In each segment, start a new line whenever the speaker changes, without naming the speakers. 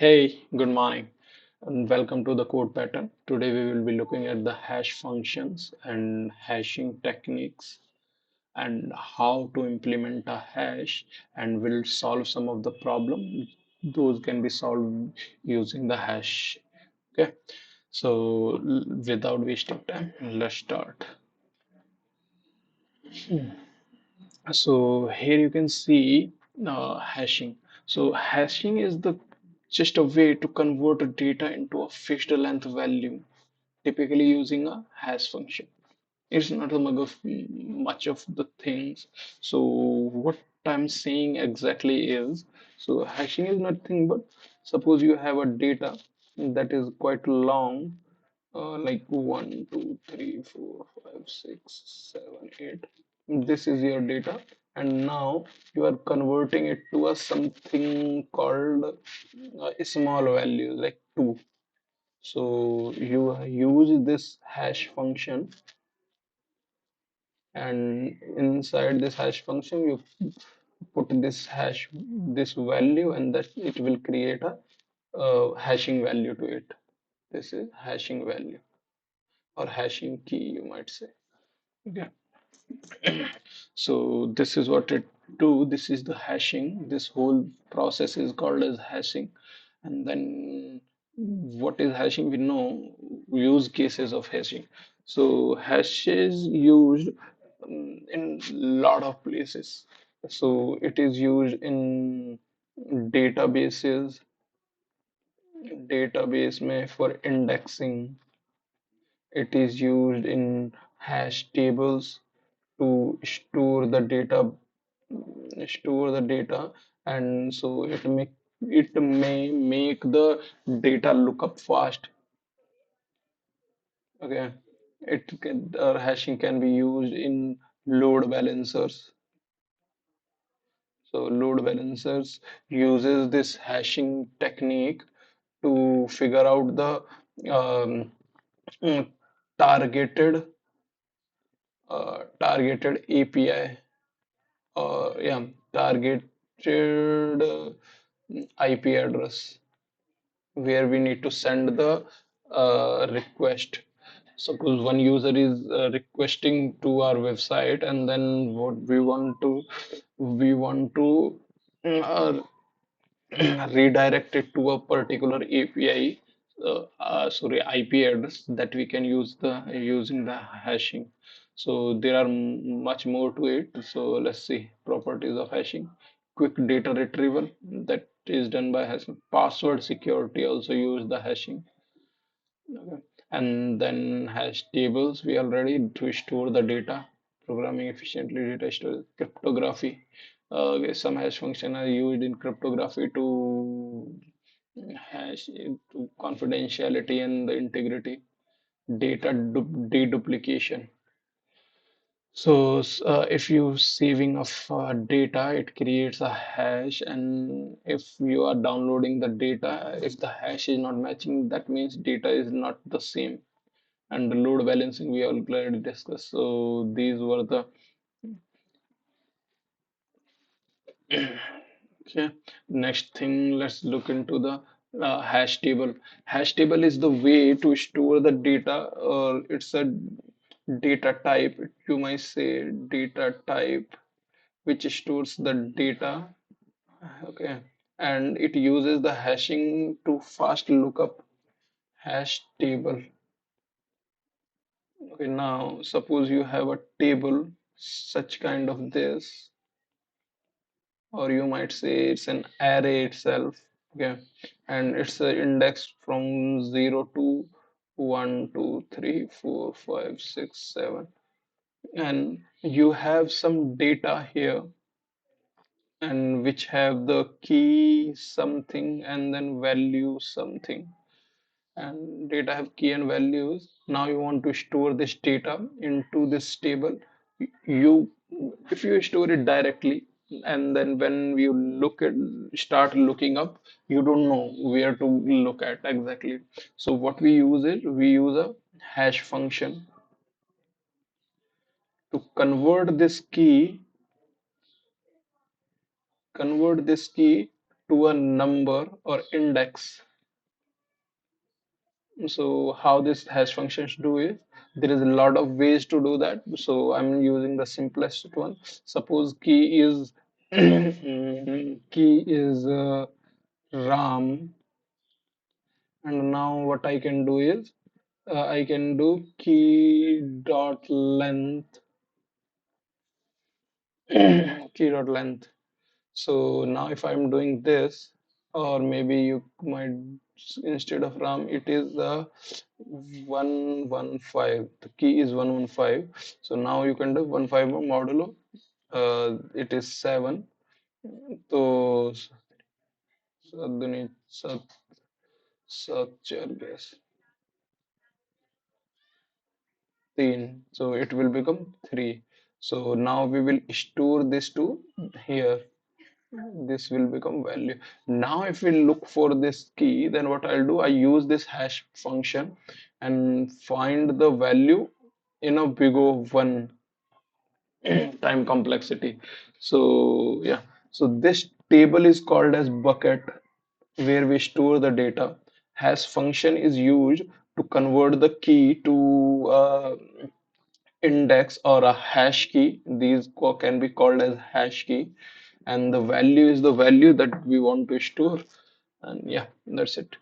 Hey, good morning, and welcome to the code pattern. Today we will be looking at the hash functions and hashing techniques and how to implement a hash, and we'll solve some of the problem. Those can be solved using the hash. Okay, so without wasting time, let's start. So here you can see hashing. So hashing is the just a way to convert a data into a fixed length value, typically using a hash function. It's not a much of the things. So what I'm saying exactly is, so hashing is nothing but suppose you have a data that is quite long, like 1, 2, 3, 4, 5, 6, 7, 8. This is your data, and now you are converting it to a something called a small value like 2. So you use this hash function, and inside this hash function you put this value, and that it will create a hashing value to it. This is hashing value or hashing key, you might say. Okay. So this is what it do. This is the hashing. This whole process is called as hashing. And then what is hashing? We know use cases of hashing. So hash is used in lot of places. So it is used in databases, database में for indexing. It is used in hash tables to store the data, and so it may make the data look up fast. Okay, hashing can be used in load balancers. So load balancers uses this hashing technique to figure out the um, mm, targeted targeted API, or yeah, targeted IP address where we need to send the request. Suppose one user is requesting to our website, and then what we want to uh, redirect it to a particular API, sorry, IP address that we can use the using the hashing. So there are much more to it. So let's see properties of hashing. Quick data retrieval, that is done by hashing. Password security, also use the hashing. Okay. And then hash tables, we are ready to store the data. Programming efficiently data storage. Cryptography. Okay, some hash function are used in cryptography to hash to confidentiality and the integrity. Data deduplication. So if you saving of data, it creates a hash, and if you are downloading the data, if the hash is not matching, that means data is not the same. And the load balancing we already discussed. So these were the okay. Next thing, let's look into the hash table. Hash table is the way to store the data, or it's a data type. You might say data type which stores the data. Okay, and it uses the hashing to fast lookup hash table. Okay, now suppose you have a table such kind of this, or you might say it's an array itself. Okay, and it's a index from 0 to 1, 2, 3, 4, 5, 6, 7, and you have some data here, and which have the key something and then value something, and data have key and values. Now you want to store this data into this table. You If you store it directly, and then when you start looking up, you don't know where to look at exactly. So what we use is we use a hash function to convert this key to a number or index. So how this hash functions do is, there is a lot of ways to do that. So I'm using the simplest one. Suppose key is key is RAM, and now what I can do is I can do key dot length key dot length. So now if I'm doing this, or maybe you might, instead of RAM, it is 115. The key is 115. So now you can do 151 modulo. It is 7. So Sadhuni Sat Satchar guess 3. So it will become 3. So now we will store this to here. This will become value. Now if we look for this key, then what I'll do, I use this hash function and find the value in a big O one time complexity. So yeah, so this table is called as bucket, where we store the data. Hash function is used to convert the key to index or a hash key. These can be called as hash key, and the value is the value that we want to store. And yeah, that's it.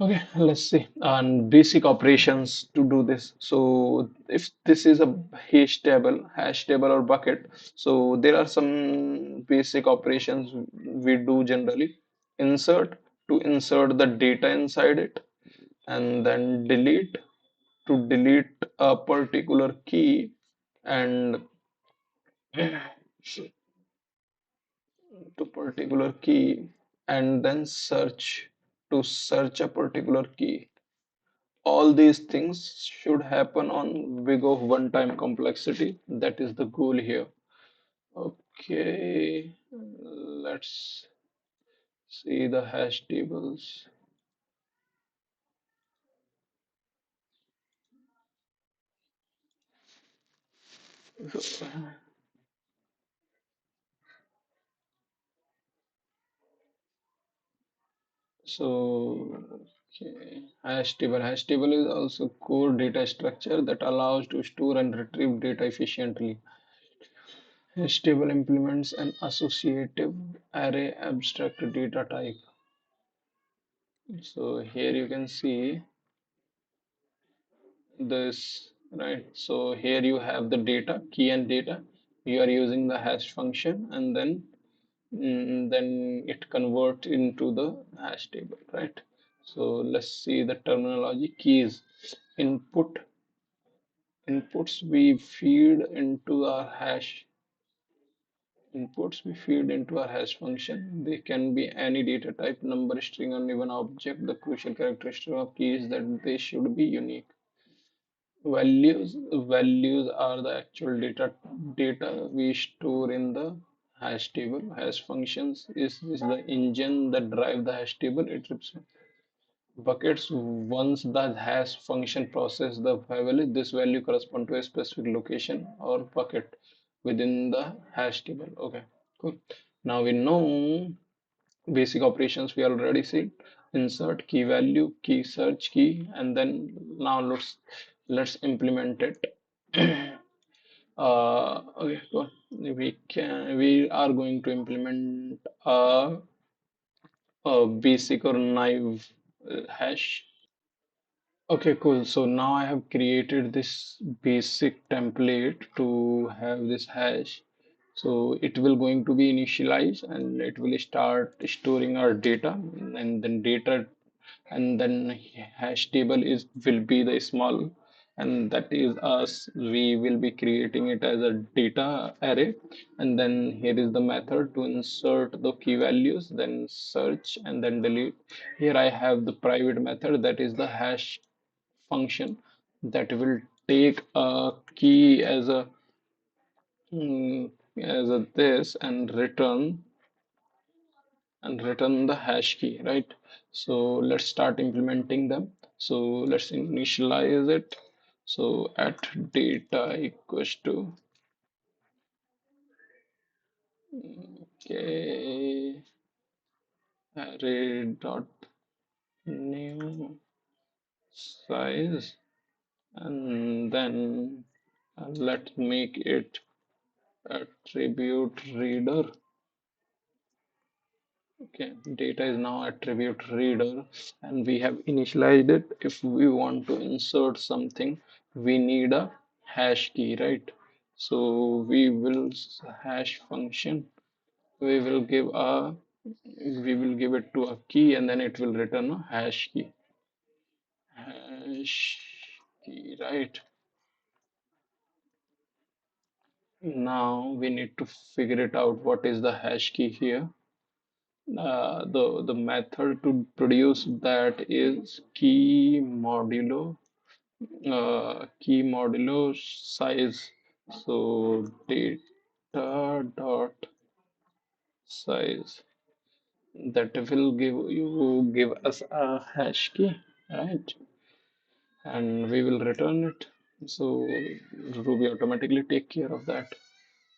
Okay, let's see. And basic operations to do this. So if this is a hash table or bucket, so there are some basic operations we do generally. Insert, to insert the data inside it, and then delete, to delete a particular key, and to particular key, and then search, to search a particular key. All these things should happen on big of one time complexity. That is the goal here. Okay, let's see the hash tables. So, okay, hash table is also core data structure that allows to store and retrieve data efficiently. Hash table implements an associative array abstract data type. So here you can see this, right? So here you have the data, key and data. You are using the hash function, and then it converts into the hash table, right? So let's see the terminology. Keys, input, inputs we feed into our hash inputs we feed into our hash function. They can be any data type, number, string, or even object. The crucial characteristic of key is that they should be unique. Values are the actual data we store in the hash table. Hash functions is the engine that drive the hash table. It represents buckets. Once the hash function process the value, this value correspond to a specific location or bucket within the hash table. Okay, cool. Now we know basic operations. We already see insert key value, key search key, and then now let's implement it. Okay, cool. We are going to implement a basic or naive hash. Okay, cool. So now I have created this basic template to have this hash. So it will going to be initialized, and it will start storing our data, and then data, and then hash table is will be the small, and that is us. We will be creating it as a data array, and then here is the method to insert the key values, then search, and then delete. Here I have the private method, that is the hash function, that will take a key as a this, and return the hash key, right? So let's start implementing them. So let's initialize it. So at data equals to, okay, array dot new size, and then let's make it attribute reader. Okay, data is now attribute reader, and we have initialized it. If we want to insert something, we need a hash key, right? So we will hash function. We will give a we will give it to a key, and then it will return a hash key. Hash key, right? Now we need to figure it out. What is the hash key here? The method to produce that is key modulo size. So data dot size, that will give us a hash key, right? And we will return it. So Ruby automatically take care of that.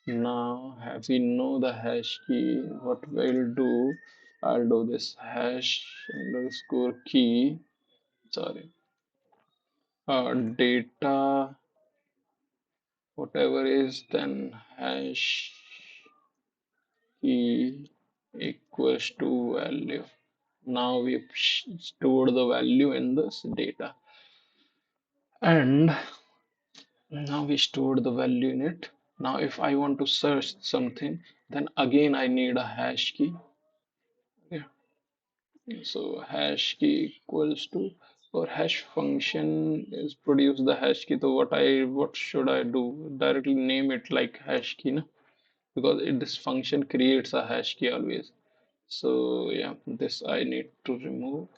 Now, have we know the hash key, what we'll do, I'll do this hash underscore key, sorry, data, whatever is, then hash key equals to value. Now we've stored the value in this data, and now we stored the value in it. Now, if I want to search something, then again I need a hash key. Yeah. So hash key equals to, or hash function is produce the hash key. So what should I do? Directly name it like hash key, no? Because this function creates a hash key always. So yeah, this I need to remove.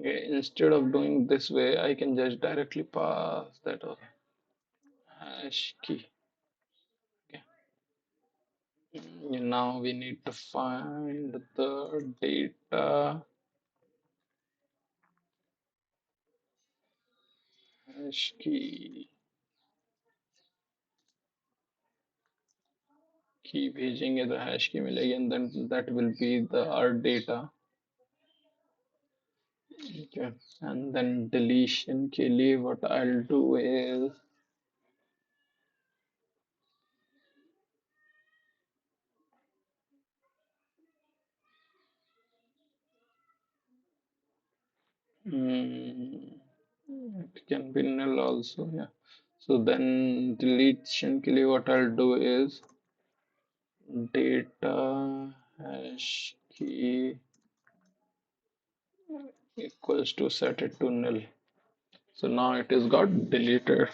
Okay, instead of doing this way, I can just directly pass that hash key. Okay. Now we need to find the data hash key. की भेजेंगे तो hash की मिलेगी, and then that will be the our data. Okay, and then deletion के लिए what I'll do is mm, it can be null also, yeah. So then deletion के लिए what I'll do is data hash key equals to set it to null. So now it is got deleted.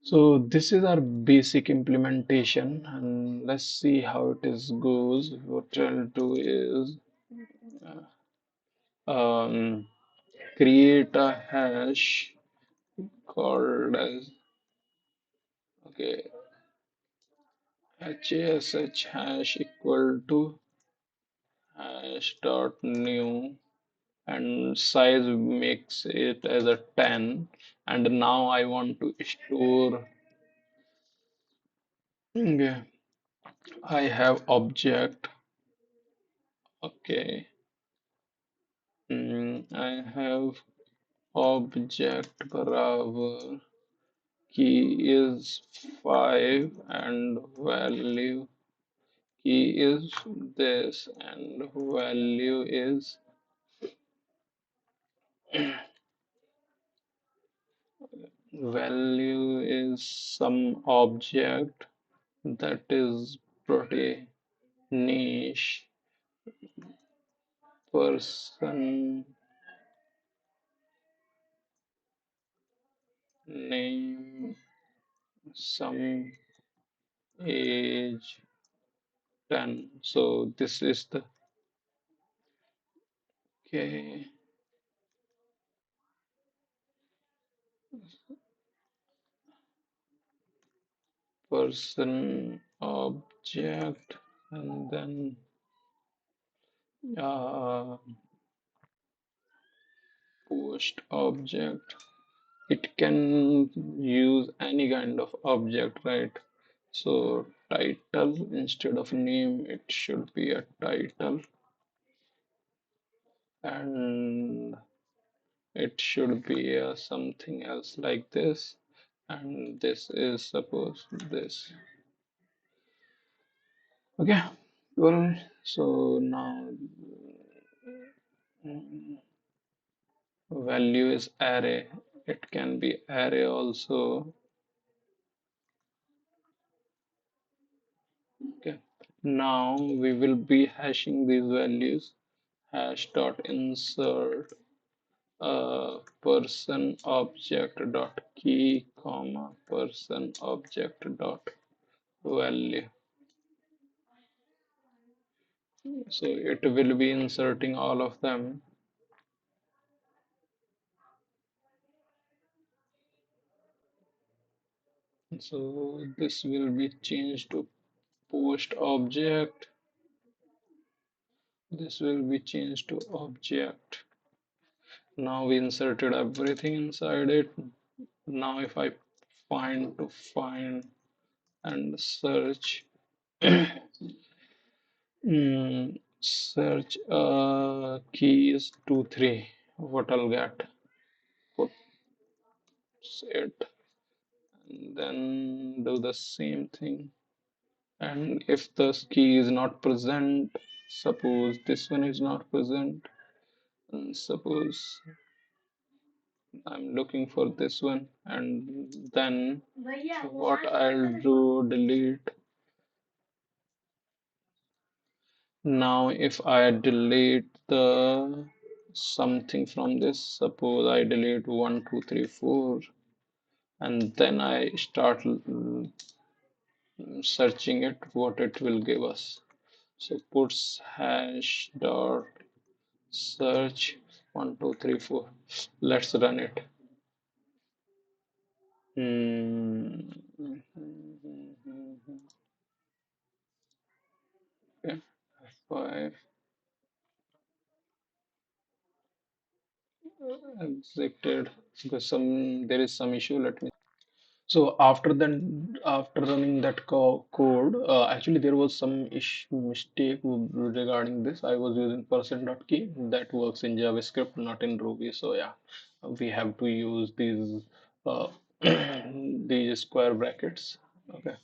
So this is our basic implementation, and let's see how it is goes. What I'll do is um, create a hash called as, okay, hash hash equal to hash dot new, and size makes it as a 10. And now I want to store, okay, I have object, okay, I have object barabar key is 5 and value key is this, and value is some object that is pretty niche, person name, some age 10. So this is the, okay, person object, and then uh, post object. It can use any kind of object, right? So title instead of name. It should be a title, and it should be something else like this. And this is suppose this. Okay, well, so now mm, value is array. It can be array also. Okay, now we will be hashing these values. Hash dot insert person object dot key comma person object dot value. So it will be inserting all of them. So this will be changed to post object. This will be changed to object. Now we inserted everything inside it. Now if I find and search, search keys 2 3, what I'll get? Put it and then do the same thing. And if the key is not present, suppose this one is not present, and suppose I'm looking for this one, and then what I'll do, delete. Now if I delete the something from this, suppose I delete 1 2 3 4, and then I start searching it, what it will give us. So puts hash dot search 1 2 3 4. Let's run it. Hmm. Okay. F5 exited because there is some issue. Let me. So after running that code, actually there was some mistake regarding this. I was using %.key that works in JavaScript, not in Ruby. So yeah, we have to use these uh, these square brackets. Okay,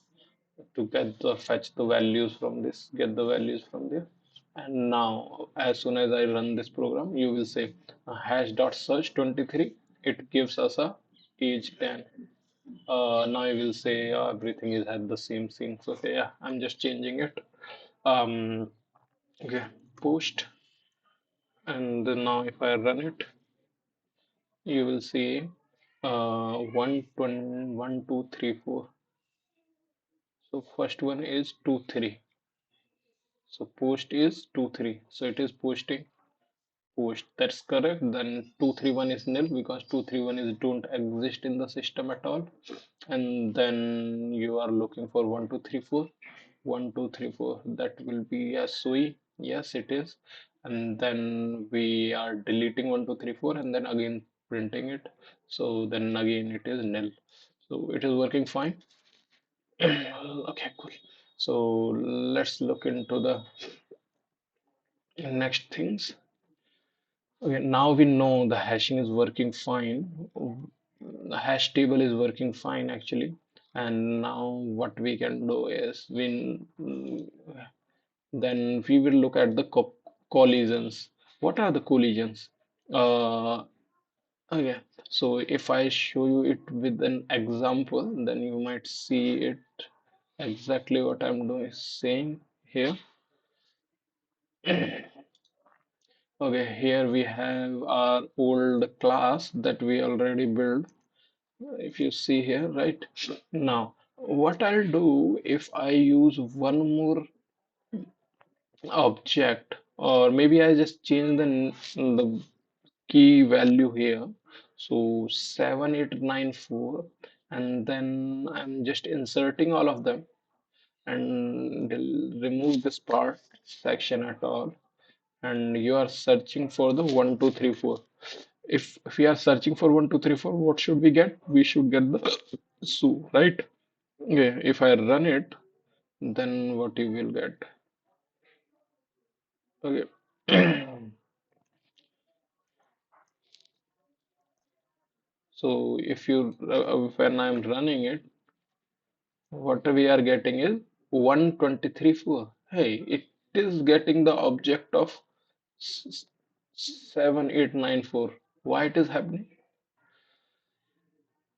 to get the fetch the values from this, get the values from there. And now, as soon as I run this program, you will say hash dot search 23. It gives us a age 10. Now I will say everything is at the same thing. So okay, yeah, I'm just changing it. Okay, post, and then now if I run it, you will see 1 2 3 4. So first one is 2 3. So post is 2 3. So it is posting post. That's correct. Then 231 is nil because 231 is don't exist in the system at all. And then you are looking for 1234. 1234, that will be a SOE. Yes, it is. And then we are deleting 1234 and then again printing it. So then again it is nil. So it is working fine. Okay, cool. So let's look into the next things. Okay, now we know the hashing is working fine. The hash table is working fine actually. And now what we can do is then we will look at the collisions. What are the collisions? Uh, okay, so if I show you it with an example, then you might see it exactly what I'm doing saying here. Okay, here we have our old class that we already built. If you see here, right? Now, what I'll do if I use one more object, or maybe I just change the key value here. So 7894, and then I'm just inserting all of them and remove this part section at all. And you are searching for the 1234. If we are searching for 1234, what should we get? We should get the SU, right? Okay, if I run it, then what you will get. Okay. So if you when I'm running it, what we are getting is 123.4. Hey, it is getting the object of 7894. Why it is happening?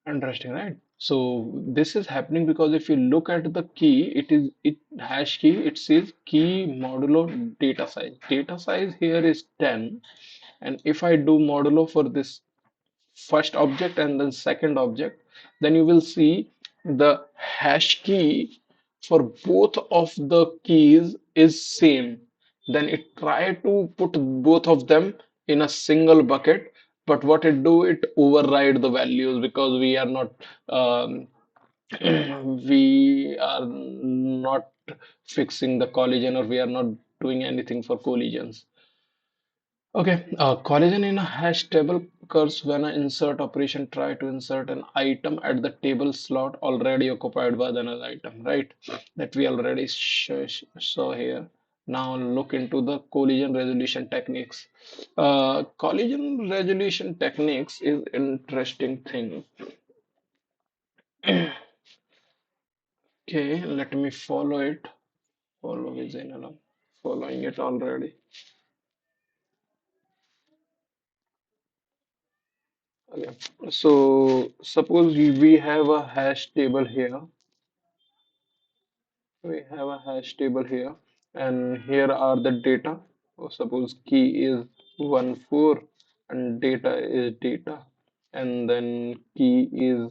Interesting, right? So this is happening because if you look at the key, it hash key, it says key modulo data size. Data size here is 10, and if I do modulo for this first object and then second object, then you will see the hash key for both of the keys is same. Then it try to put both of them in a single bucket, but what it do, it override the values because we are not um, we are not fixing the collision, or we are not doing anything for collisions. Okay, collision in a hash table occurs when an insert operation try to insert an item at the table slot already occupied by another item, right? That we already saw here. Now look into the collision resolution techniques. Collision resolution techniques is interesting thing. Okay, let me follow it. Follow is in following it already. Okay, so suppose we have a hash table here. We have a hash table here, and here are the data. So suppose key is 1 4 and data is data, and then key is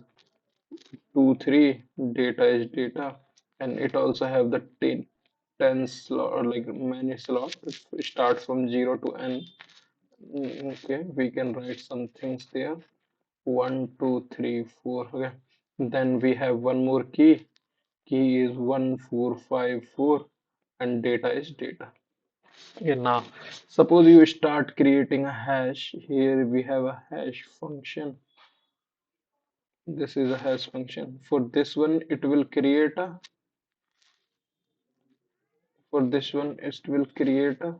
2 3, data is data, and it also have the 10 slot, or like many slot. It starts from 0 to n. Okay, we can write some things there. 1 2 3 4. Okay, then we have one more key. Key is 1454, and data is data. Okay, now suppose you start creating a hash. Here we have a hash function. This is a hash function. For this one, it will create a, for this one, it will create a,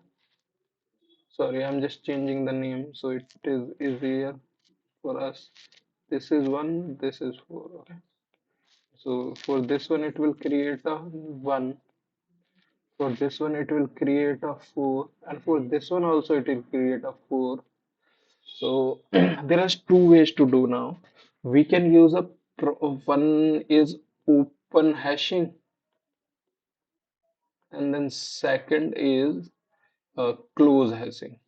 sorry, I'm just changing the name so it is easier for us. This is 1, this is 4. Okay. So for this one, it will create a 1. For this one, it will create a 4, and for this one also, it will create a 4. So there are two ways to do now. We can use a one is open hashing, and then second is close hashing.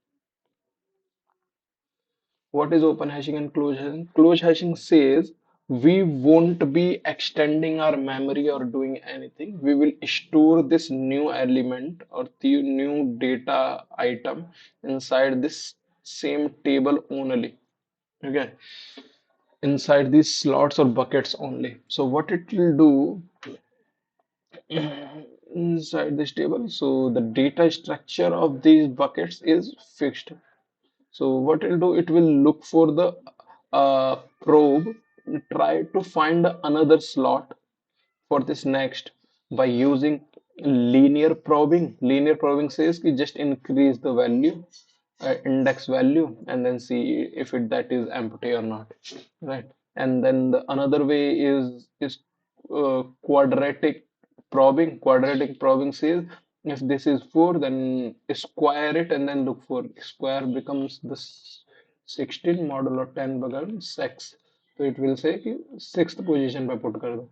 What is open hashing and close hashing? Close hashing says we won't be extending our memory or doing anything. We will store this new element or the new data item inside this same table only. Okay, inside these slots or buckets only. So what it will do inside this table, so the data structure of these buckets is fixed. So what it will do, it will look for the probe, try to find another slot for this next by using linear probing. Linear probing says you just increase the value, index value, and then see if that is empty or not, right? And then the another way is quadratic probing. Quadratic probing says if this is 4, then square it and then look for square becomes the 16 modulo 10 बगल 6, so it will say कि sixth position पे put कर दो.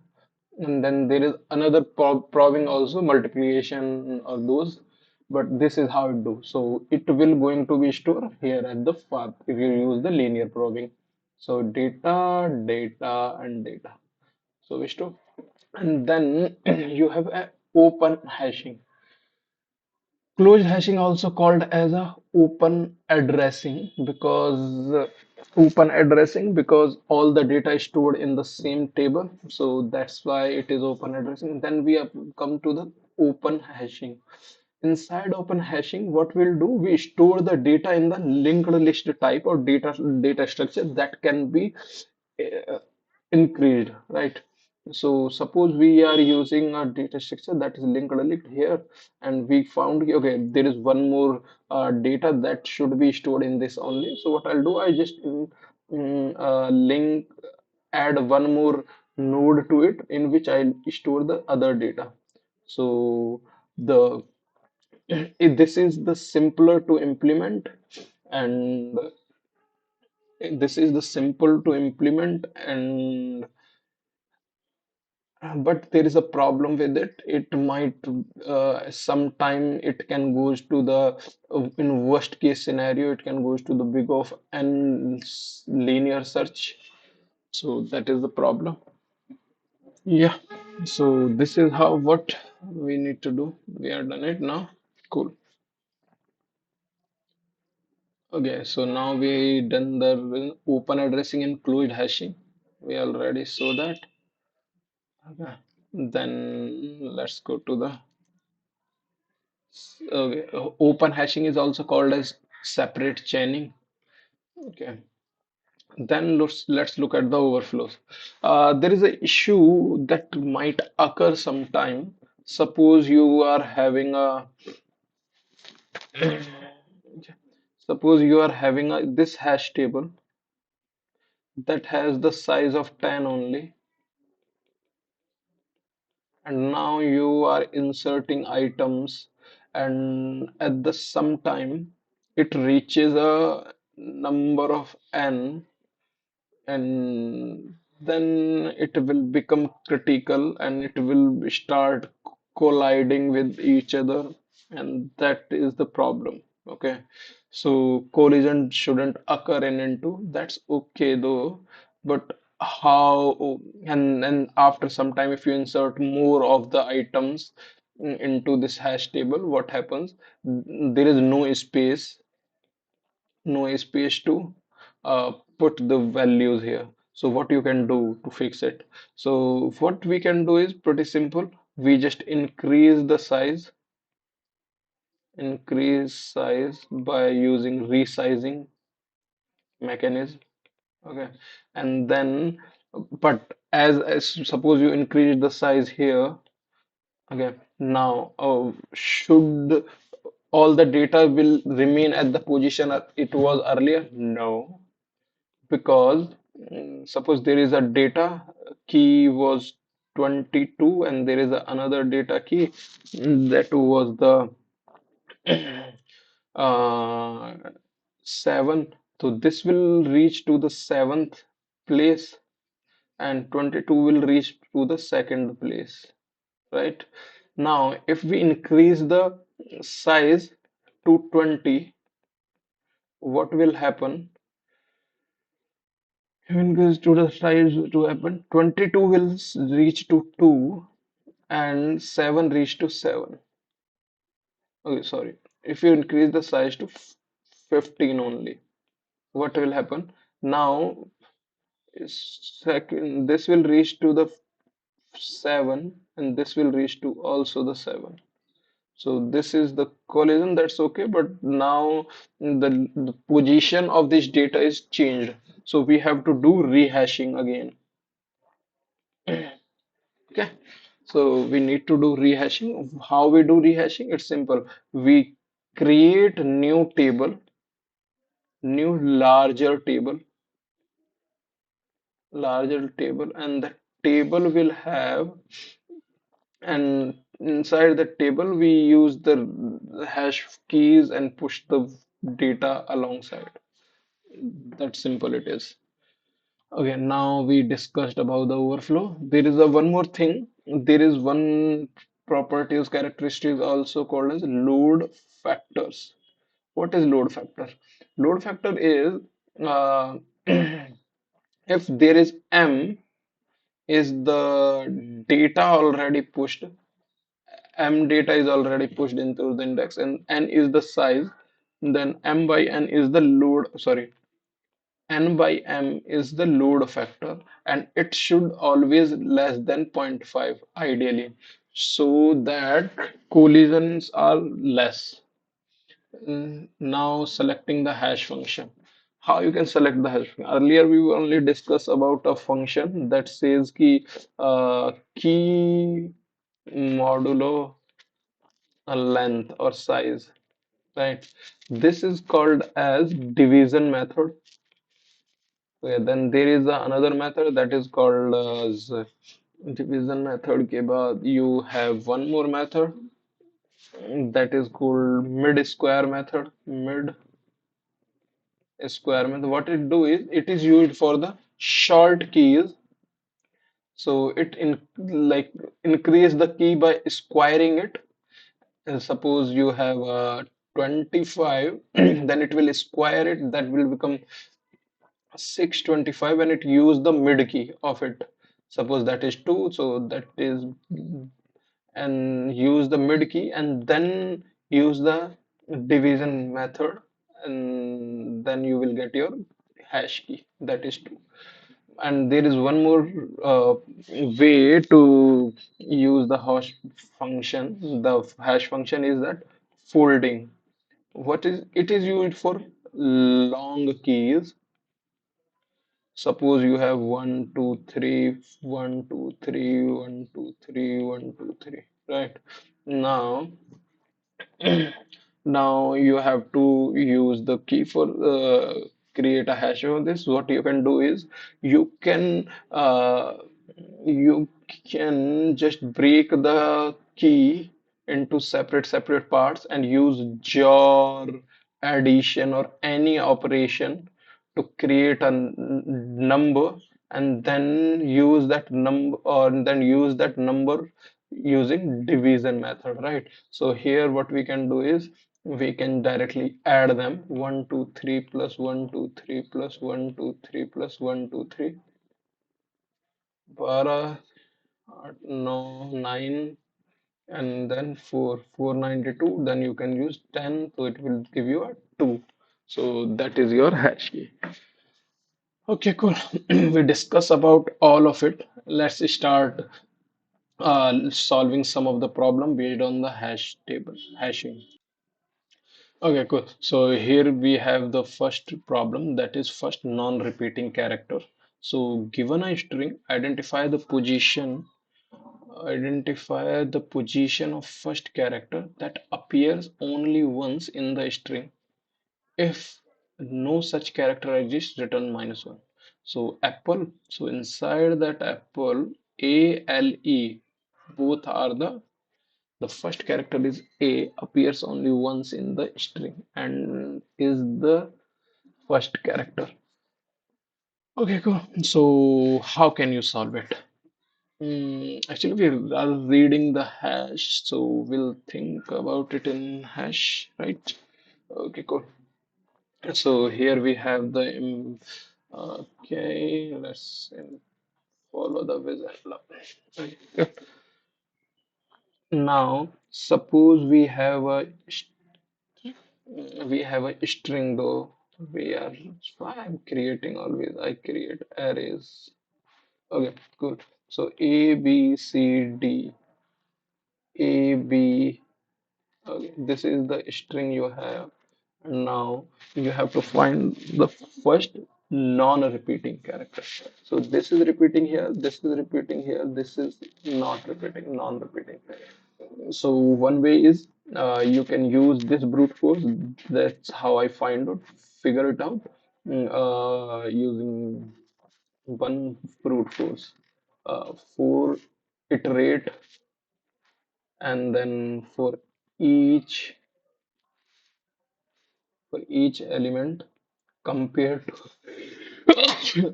And then there is another probing also, multiplication of those, but this is how it do. So it will going to be stored here at the path if you use the linear probing. So data, data, and data, so we store. And then you have a open hashing. Closed hashing also called as a open addressing because all the data is stored in the same table, so that's why it is open addressing. Then we have come to the open hashing. Inside open hashing, what we'll do, we store the data in the linked list type or data structure that can be uh, increased, right? So suppose we are using a data structure that is linked here, and we found okay, there is one more data that should be stored in this only. So what I'll do, I just link add one more node to it in which I store the other data. So the this is the simpler to implement, and this is the simple to implement, and but there is a problem with it. It might sometime it can goes to the in worst case scenario it can goes to the big of n linear search. So that is the problem. Yeah. So this is how what we need to do. We are done it now. Cool. Okay. So now we done the open addressing and fluid hashing. We already saw that. Okay. Then let's go to the okay. Open hashing is also called as separate chaining. Okay. Then let's look at the overflows. There is a issue that might occur sometime. Suppose you are having a suppose you are having this hash table that has the size of 10 only, and now you are inserting items, and at the some time it reaches a number of n, and then it will become critical and it will start colliding with each other, and that is the problem. Okay, so collision shouldn't occur in into that's okay though, but how, and after some time if you insert more of the items into this hash table, what happens? There is no space to put the values here. So what you can do to fix it? So what we can do is pretty simple. We just increase size by using resizing mechanism. Okay, and then but as suppose you increase the size here. Okay, now should all the data will remain at the position it was earlier? No, because suppose there is a data key was 22 and there is another data key that was the uh, 7, so this will reach to the seventh place and 22 will reach to the second place, right? Now if we increase the size to 20, what will happen? When goes to the size to happen, 22 will reach to 2 and 7 reach to 7. Okay, sorry. If you increase the size to 15 only, what will happen? Now, second, this will reach to the 7 and this will reach to also the 7. So this is the collision, that's okay, but now the position of this data is changed. So we have to do rehashing again. Okay, so we need to do rehashing. How we do rehashing? It's simple. We create new table, new larger table, and the table will have, and inside the table we use the hash keys and push the data alongside. That simple it is. Okay, now we discussed about the overflow. There is a one more thing. There is one properties characteristic also called as load factors. What is load factor? Load factor is uh, if there is m is the data already pushed, m data is already pushed into the index, and n is the size, then m by n is the load. Sorry, n by m is the load factor, and it should always less than 0.5 ideally, so that collisions are less. Now selecting the hash function. How you can select the hash function? Earlier we only discussed about a function that says key modulo a length or size, right? This is called as division method. Okay, then there is another method that is called as division method के बाद you have one more method that is called mid square method. Mid square method, what it do is it is used for the short keys. So it in like increase the key by squaring it. Suppose you have 25, then it will square it. That will become 625, and it use the mid key of it. Suppose that is 2, so that is, and use the mid key and then use the division method, and then you will get your hash key, that is 2. And there is one more way to use the hash function. The hash function is that folding. What is it is used for long keys. Suppose you have 1 2 3 1 2 3 1 2 3 1 2 3, right? Now now you have to use the key for create a hash of this. What you can do is you can uh, you can just break the key into separate parts and use JOR, addition, or any operation to create a number, and then use that number, or then use that number using division method, right? So here what we can do is we can directly add them. 1 2 3 plus 1 2 3 plus 1 2 3 plus 1 2 3, 12, no, 9, and then 4 492. Then you can use 10, so it will give you a 2. So that is your hash key. Okay, cool. We discuss about all of it. Let's start solving some of the problem based on the hash table hashing. Okay, cool. So here we have the first problem, that is first non-repeating character. So given a string, identify the position of first character that appears only once in the string. If no such character exists, return -1. So apple, so inside that apple, A, L, E, both are the first character is A, appears only once in the string and is the first character. Okay, cool. So how can you solve it? Actually, we are reading the hash, so we'll think about it in hash, right? Okay, cool. So here we have the okay. Let's follow the wizard. Okay. Now, suppose we have a string though. We are I'm creating always. I create arrays. Okay, cool. So A B C D A B. Okay, this is the string you have. Now you have to find the first non-repeating character. So this is repeating here, this is repeating here, this is not repeating, non-repeating. So one way is you can use this brute force. That's how I figure it out, using one brute force. For iterate, and then each for each element compare to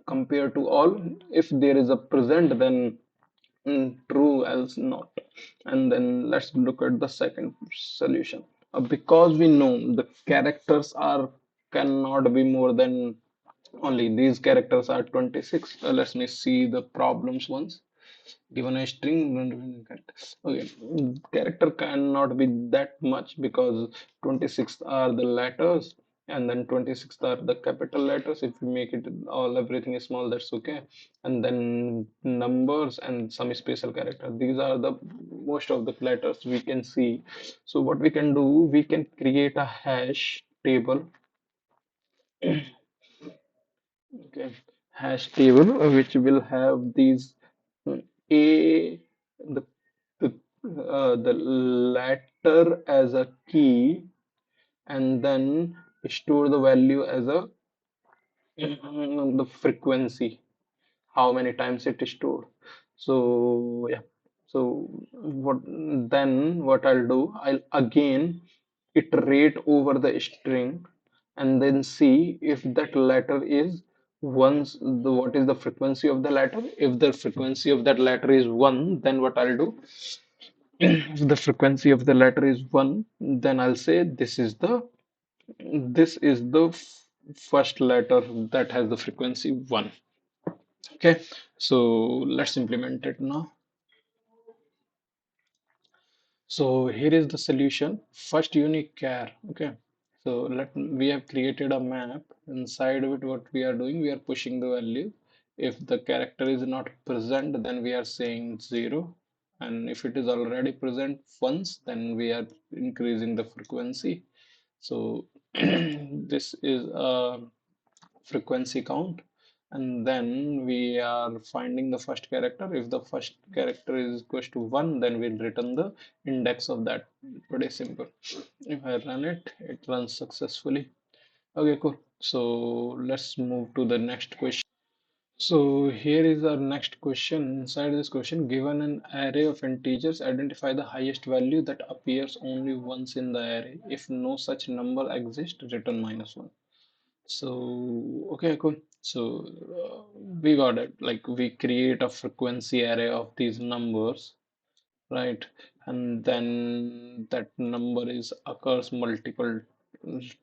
compare to all. If there is a present, then true, else not. And then let's look at the second solution. Because we know the characters are cannot be more than only these characters are 26. Let me see the problems once. Given a string, okay, character cannot be that much because 26 are the letters, and then 26 are the capital letters. If you make it all everything is small, that's okay. And then numbers and some special character, these are the most of the letters we can see. So what we can do, we can create a hash table Okay, hash table which will have these a the the letter as a key, and then store the value as a the frequency, how many times it is stored. So yeah, so what then what I'll do, I'll again iterate over the string and then see if that letter is once the what is the frequency of the letter. If the frequency of that letter is 1, then what I'll do, if the frequency of the letter is 1, then I'll say this is the first letter that has the frequency 1. Okay, so let's implement it now. So here is the solution. First unique char. Okay, so we have created a map. Inside of it, what we are doing, we are pushing the value. If the character is not present, then we are saying 0, and if it is already present once, then we are increasing the frequency. So this is a frequency count, and then we are finding the first character. If the first character is equals to 1, then we'll return the index of that. Pretty simple. If I run it, it runs successfully. Okay, cool. So let's move to the next question. So here is our next question. Inside this question, given an array of integers, identify the highest value that appears only once in the array. If no such number exists, return -1. So, okay, cool. So, we got it. Like, we create a frequency array of these numbers, right? And then that number is occurs multiple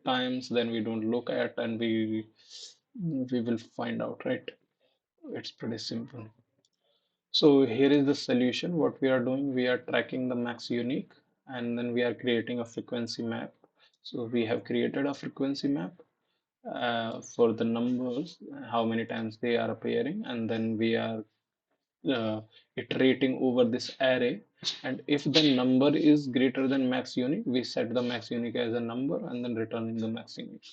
times, then we don't look at, and we will find out, right? It's pretty simple. So here is the solution. What we are doing, we are tracking the max unique, and then we are creating a frequency map. So we have created a frequency map for the numbers, how many times they are appearing, and then we are uh, iterating over this array. And if the number is greater than max unique, we set the max unique as a number and then returning the max unique.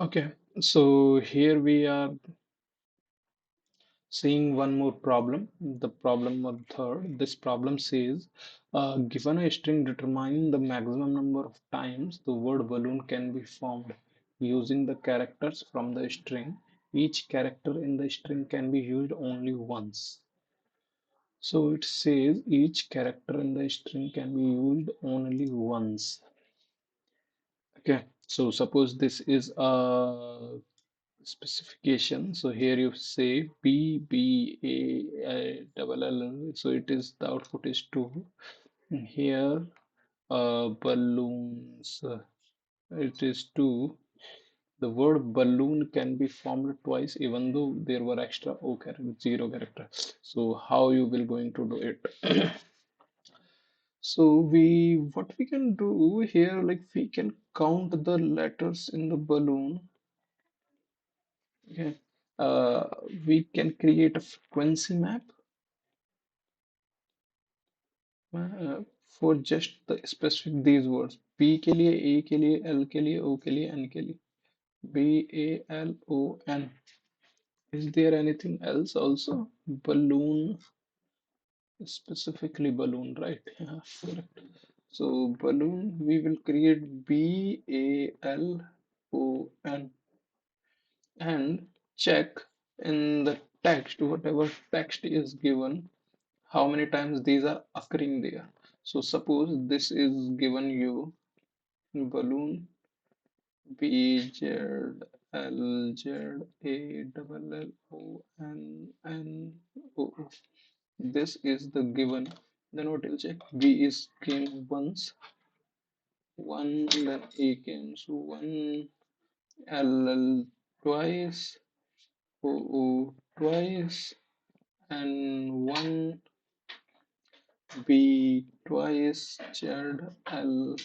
Okay, so here we are seeing one more problem. The problem of third. This problem says, given a string determining the maximum number of times the word balloon can be formed using the characters from the string, each character in the string can be used only once. So it says each character in the string can be used only once. Okay, so suppose this is a specification. So here you say BBA so it is the output is 2. And here balloons it is 2. The word balloon can be formed twice even though there were extra O character, 0 character. So how you will going to do it? So what we can do here, like we can count the letters in the balloon. Okay. Uh, we can create a frequency map uh, for just the specific these words. P के लिए, A के लिए, L के लिए, O के लिए, N के लिए. BALON. Is there anything else also? Balloon, specifically balloon, right? Yeah, correct. So balloon, we will create BALON and check in the text, whatever text is given, how many times these are occurring there. So suppose this is given you balloon B Z L Z A double L O N O. This is the given. Then what will check? B is came once, one, then A came. So one L twice, O twice, and one B twice, Z L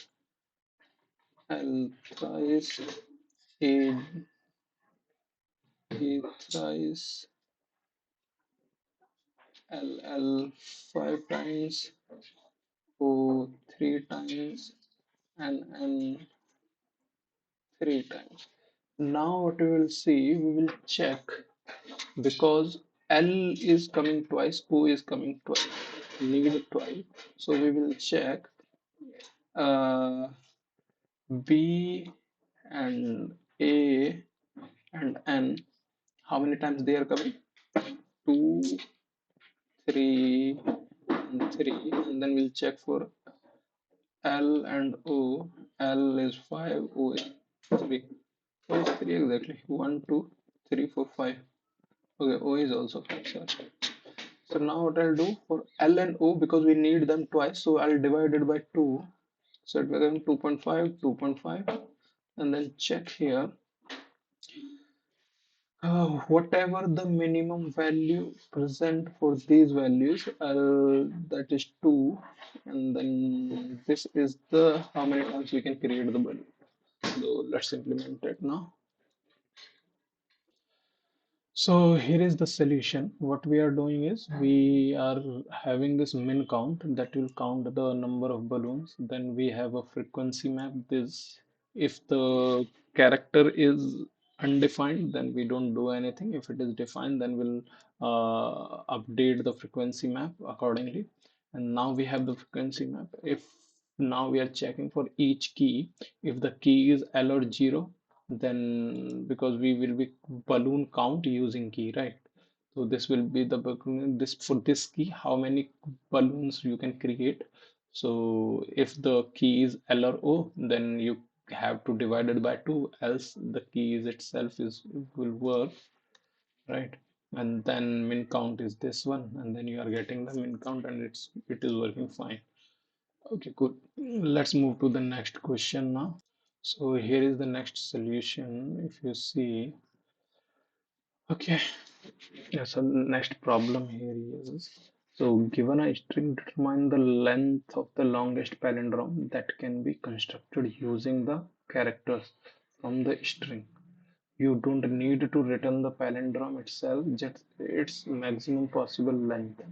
thrice, A thrice, L 5 times, O 3 times, and N three times. Now what we will see, we will check because L is coming twice, O is coming twice, need twice. So we will check uh, B and A and N, how many times they are coming? Two, three, and three, and then we'll check for L and O. L is five, O is three. O is three exactly. One, two, three, four, five. Okay, O is also five. Sorry. So now what I'll do for L and O, because we need them twice, so I'll divide it by 2. So it becomes 2.5, 2.5, and then check here. Whatever the minimum value present for these values, that is 2, and then this is the how many times we can create the balloon. So let's implement it now. So here is the solution. What we are doing is we are having this min count that will count the number of balloons. Then we have a frequency map. This if the character is undefined, then we don't do anything. If it is defined, then we'll update the frequency map accordingly. And now we have the frequency map. If now we are checking for each key, if the key is L or 0, then because we will be balloon count using key, right? So this will be the balloon, this for this key how many balloons you can create. So if the key is L or O, then you have to divide it by 2, else the key is itself is will work, right? And then min count is this one, and then you are getting the min count, and it is working fine. Okay, good. Let's move to the next question now. So here is the next solution. If you see, okay, yeah, so next problem here is, so given a string, determine the length of the longest palindrome that can be constructed using the characters from the string. You don't need to return the palindrome itself, just its maximum possible length.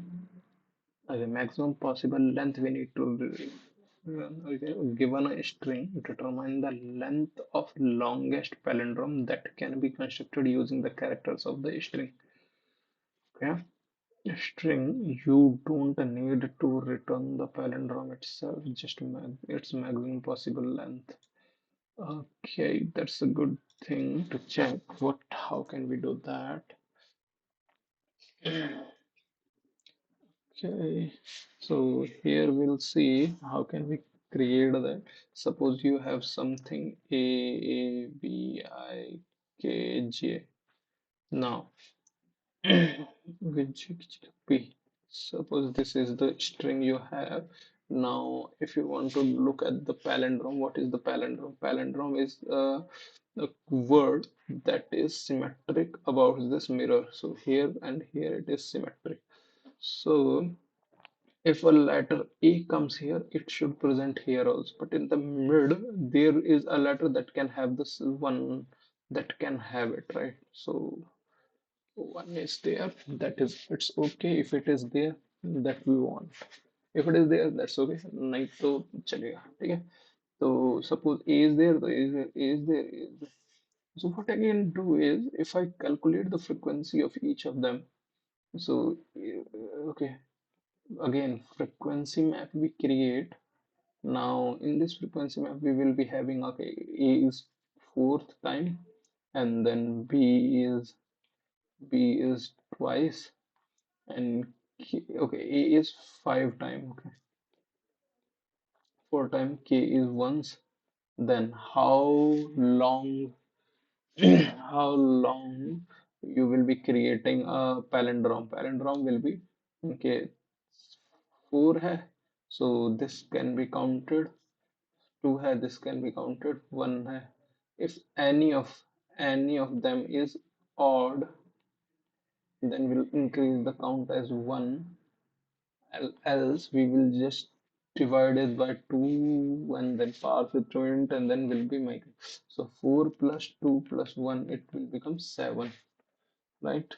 The maximum possible length we need to okay, given a string, determine the length of longest palindrome that can be constructed using the characters of the string. Okay, string, you don't need to return the palindrome itself, just its maximum possible length. Okay, that's a good thing to check. How can we do that? Okay, so here we'll see how can we create that. Suppose you have something A, B, I, K, J. Now, which P. Suppose this is the string you have. Now, if you want to look at the palindrome, what is the palindrome? Palindrome is a word that is symmetric about this mirror. So here and here it is symmetric. So if a letter A comes here, it should present here also. But in the mid, there is a letter that can have this one that can have it, right? So one is there. That is, it's okay if it is there that we want. If it is there, that's okay. नहीं तो चलेगा, ठीक है? So suppose A is there, A is there, A is there, A is there. So what I can do is, if I calculate the frequency of each of them, so okay, again frequency map we create. Now in this frequency map we will be having, okay, A is fourth time, and then B is twice, and okay, A is five time, okay, four time, K is once. Then long how long you will be creating a palindrome? Palindrome will be, okay, four hai, so this can be counted. Two hai, this can be counted. One hai. If any of them is odd, then we'll increase the count as one. Else we will just divide it by two and then pass it through it, and then will be making. So four plus two plus one, it will become seven, right?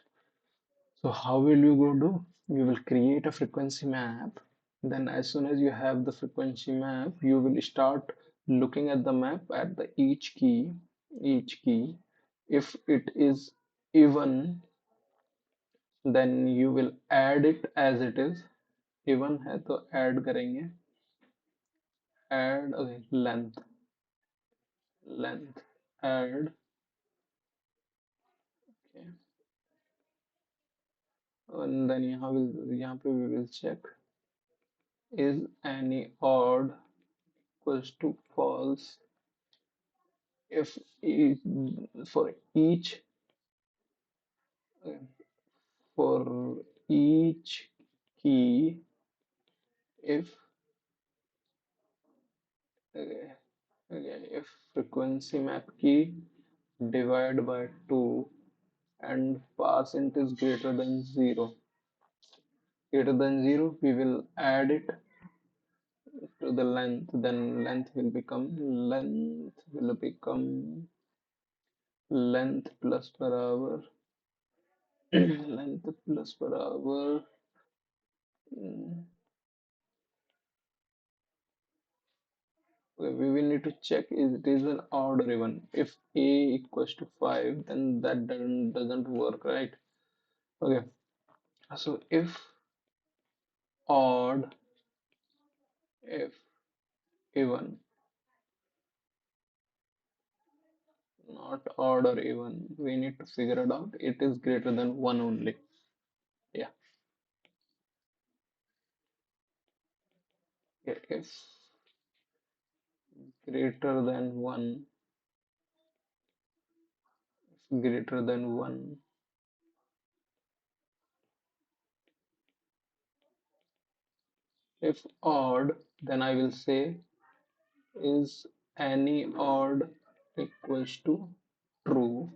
So how will you go do? You will create a frequency map. Then as soon as you have the frequency map, you will start looking at the map at the each key. each key. If it is even, then you will add it as it is. Even है तो add करेंगे, add okay, length add, okay. And then यहाँ पे we will check is any odd equals to false if e- for each uh, for each key if okay, if frequency map key divide by 2 and percent is greater than 0, we will add it to the length, then length will become length plus per hour length plus per hour. mm, we will need to check is it is an odd or even. If a equals to 5, then that doesn't work, right? Okay, so if odd, if even, not odd or even, we need to figure it out. It is greater than 1 only. Yeah. If greater than 1, greater than 1, if odd, then I will say is any odd equals to true.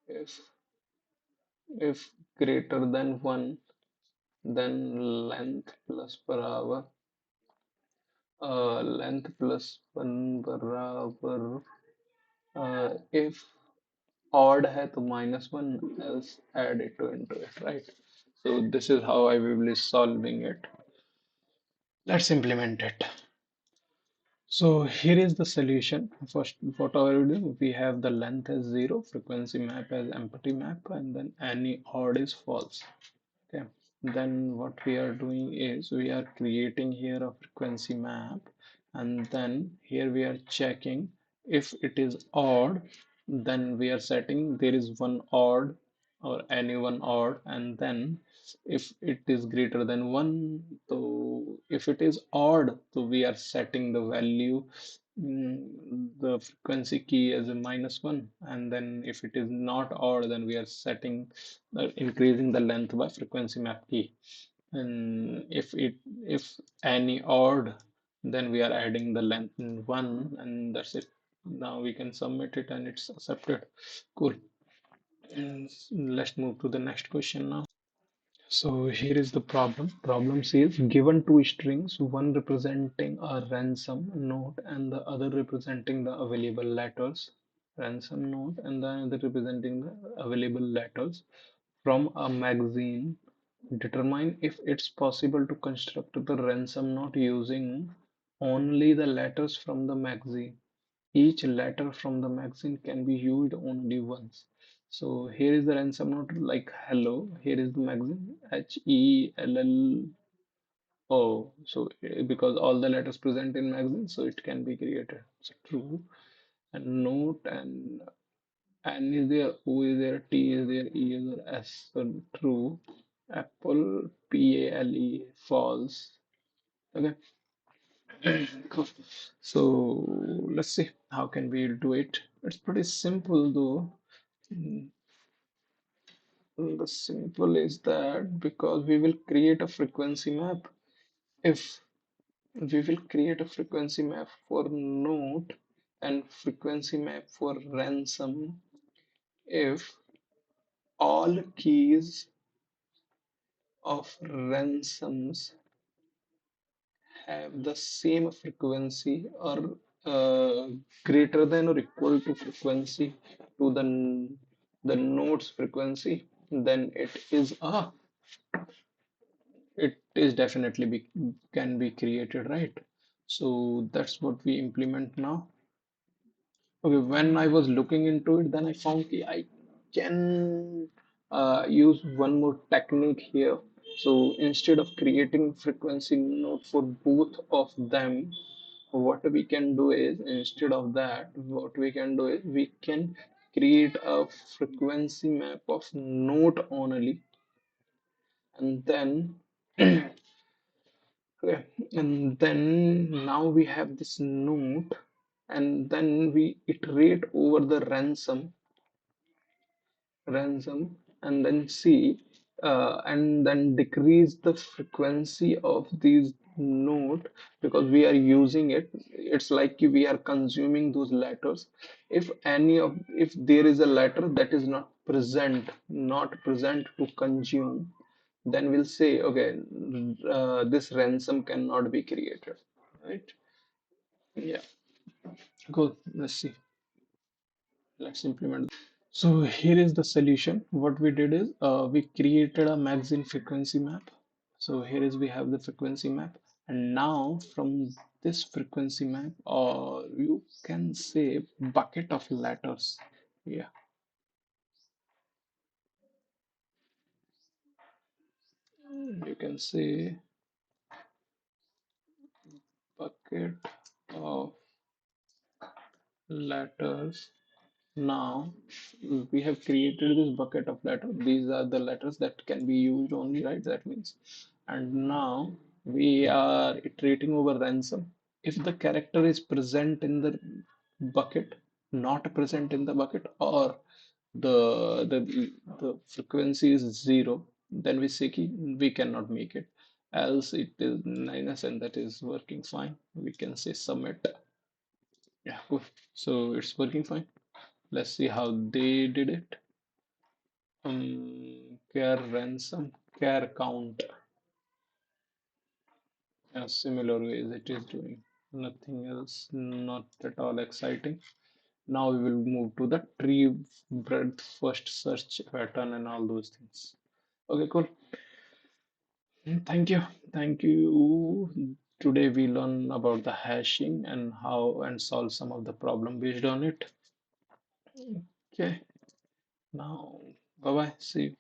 If greater than 1, then length plus 1 बराबर if odd है तो -1, else add it to into it, right? So this is how I will be solving it. Let's implement it. So here is the solution. First, what I will do, we have the length as 0, frequency map as empty map, and then any odd is false. Okay. Then what we are doing is we are creating here a frequency map, and then here we are checking if it is odd, then we are setting there is one odd or any one odd, and then if it is greater than 1, so if it is odd, so we are setting the value, the frequency key as a -1, and then if it is not odd, then we are setting increasing the length by frequency map key. And if any odd, then we are adding the length in 1, and that's it. Now we can submit it and it's accepted. Cool. And let's move to the next question now. So here is the problem. Problem says given two strings, one representing a ransom note and the other representing the available letters. Ransom note and the other representing the available letters from a magazine. Determine if it's possible to construct the ransom note using only the letters from the magazine. Each letter from the magazine can be used only once. So here is the ransom note like hello. Here is the magazine HELLO. So because all the letters present in magazine, so it can be created. So true. And note and is there O is there T is there E is there S. So true. Apple PALE false. Okay. Cool. So let's see how can we do it. It's pretty simple though. Mm, The simple is that because we will create a frequency map. If we will create a frequency map for note and frequency map for ransom, if all keys of ransoms have the same frequency or greater than or equal to frequency to the node's frequency, then it is definitely can be created, right? So that's what we implement now. Okay, when I was looking into it, then I found I can use one more technique here. So instead of creating frequency node for both of them, what we can do is, instead of that, what we can do is we can create a frequency map of node only, and then okay, and then now we have this node, and then we iterate over the ransom and then see and then decrease the frequency of these node, because we are using it. It's like we are consuming those letters. If there is a letter that is not present to consume, then we'll say, okay, this ransom cannot be created, right? Yeah, good. Let's see. Let's implement. So here is the solution. What we did is we created a magazine frequency map. So here is we have the frequency map, and now from this frequency map, or you can say bucket of letters. Yeah, you can say bucket of letters. Now we have created this bucket of letters. These are the letters that can be used only, right? That means, and now we are iterating over ransom. If the character is present in the bucket, not present in the bucket, or the frequency is zero, then we say we cannot make it. Else it is minus, and that is working fine. We can say submit. Yeah, cool. So it's working fine. Let's see how they did it. Care ransom, care count. Similar ways it is doing. Nothing else, not at all exciting. Now we will move to the tree breadth first search pattern and all those things. Okay, cool. Thank you. Thank you. Today we learn about the hashing and how and solve some of the problem based on it. Okay, now bye bye. See you.